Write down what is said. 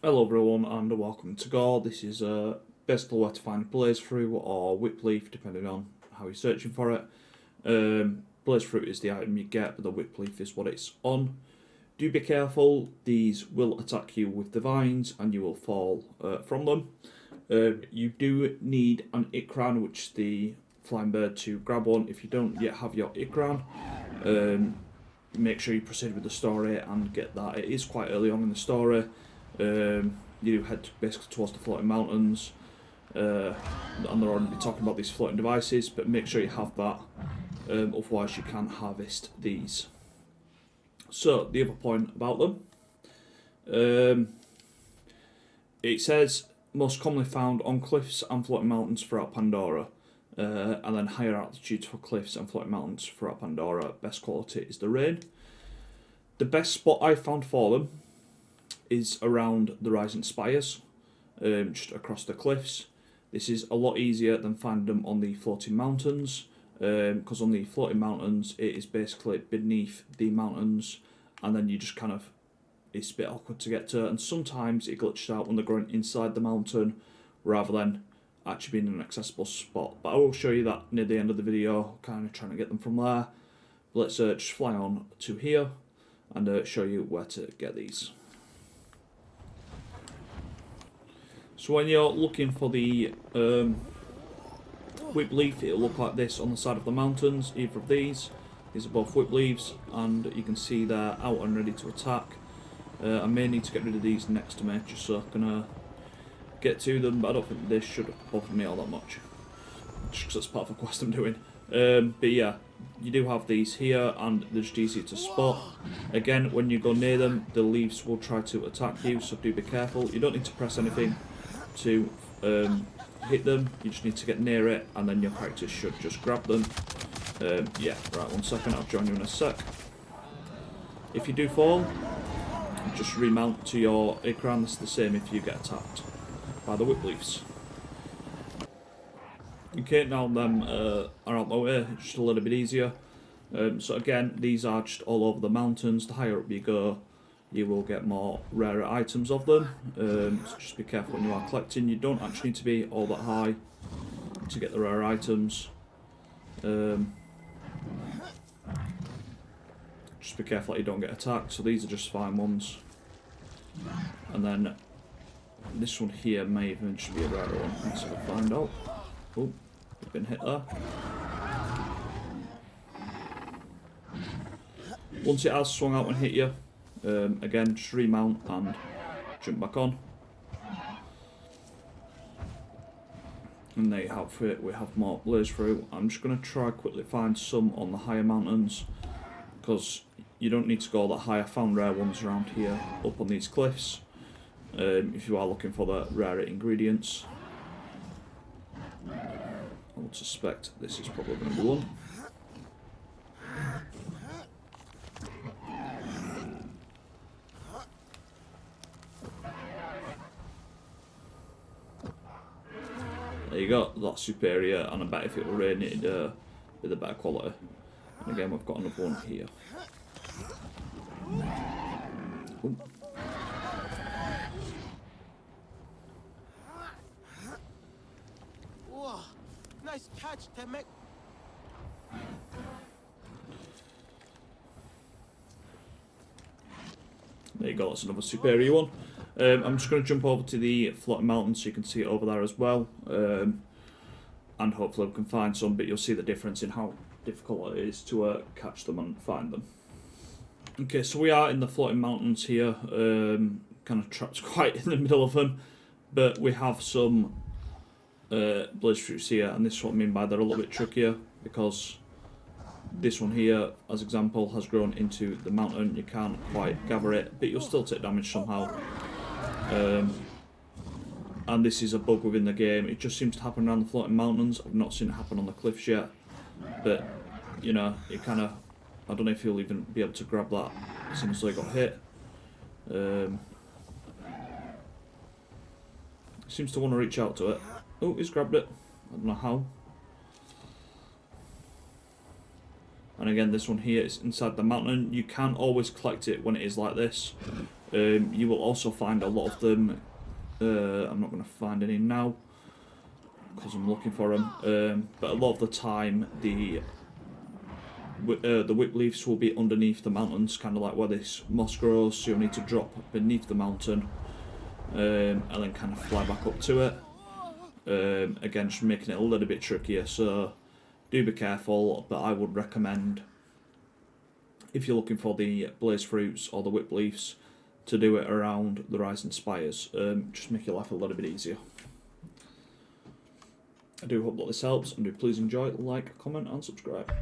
Hello everyone and welcome to Gore. This is basically where to find blaze fruit or whip leaf depending on how you're searching for it. Blaze fruit is the item you get, but the whip leaf is what it's on. Do be careful, these will attack you with the vines and you will fall from them. You do need an ikran, which is the flying bird, to grab one. If you don't yet have your ikran, make sure you proceed with the story and get that. It is quite early on in the story. You head basically towards the floating mountains, and they're already talking about these floating devices, but make sure you have that, otherwise you can't harvest these. So, the other point about them, it says most commonly found on cliffs and floating mountains throughout Pandora, and then higher altitudes for cliffs and floating mountains throughout Pandora. Best quality is the rain. The best spot I found for them is around the Ryzen spires, just across the cliffs. This is a lot easier than finding them on the floating mountains, because on the floating mountains it is basically beneath the mountains, and then you just kind of, it's a bit awkward to get to, and sometimes it glitches out when they're going inside the mountain rather than actually being an accessible spot. But I will show you that near the end of the video, kind of trying to get them from there. Let's just fly on to here and show you where to get these. So when you're looking for the whip leaf, it'll look like this on the side of the mountains, either of these. These are both whip leaves, and you can see they're out and ready to attack. I may need to get rid of these next to me, just so I can get to them, but I don't think this should bother me all that much, just because that's part of the quest I'm doing. But yeah, you do have these here, and they're just easy to spot. Again, when you go near them, the leaves will try to attack you, so do be careful. You don't need to press anything to hit them, you just need to get near it, and then your character should just grab them. Yeah, right, 1 second, I'll join you in a sec. If you do fall, just remount to your ikran. It's the same if you get attacked by the whip leaves. Okay, now them are out the way, it's just a little bit easier. So again, these are just all over the mountains. The higher up you go, you will get more rarer items of them, so just be careful when you are collecting. You don't actually need to be all that high to get the rare items. Just be careful that you don't get attacked. So these are just fine ones, and then this one here may even just be a rare one. Let's find out. Oh, you've been hit there. Once it has swung out and hit you, again, just remount and jump back on. And there you have it, we have more blaze fruit. I'm just going to try quickly find some on the higher mountains, because you don't need to go that high. I found rare ones around here, up on these cliffs, if you are looking for the rarer ingredients. I would suspect this is probably going to be one. There you go, that's superior, and I bet if it were rain it'd be the better quality. And again, we've got another one here. Ooh. Whoa, nice catch, Temek. There you go, that's another superior one. I'm just going to jump over to the floating mountain so you can see it over there as well, and hopefully we can find some, but you'll see the difference in how difficult it is to catch them and find them. Okay, so we are in the floating mountains here, kind of trapped quite in the middle of them, but we have some blaze fruits here, and this is what I mean by they're a little bit trickier, because this one here, as example, has grown into the mountain. You can't quite gather it, but you'll still take damage somehow. And this is a bug within the game. It just seems to happen around the floating mountains. I've not seen it happen on the cliffs yet, but you know, it kind of, I don't know if you'll even be able to grab that as soon as they got hit. It seems to want to reach out to it. Oh, he's grabbed it. I don't know how. And again, this one here is inside the mountain. You can always collect it when it is like this. You will also find a lot of them. I'm not going to find any now because I'm looking for them. But a lot of the time, the whip leaves will be underneath the mountains, kind of like where this moss grows. So you'll need to drop beneath the mountain and then kind of fly back up to it. Again, just making it a little bit trickier. So do be careful. But I would recommend, if you're looking for the blaze fruits or the whip leaves, to do it around the Ryzen spires. Just make your life a little bit easier. I do hope that this helps, and do please enjoy, like, comment and subscribe.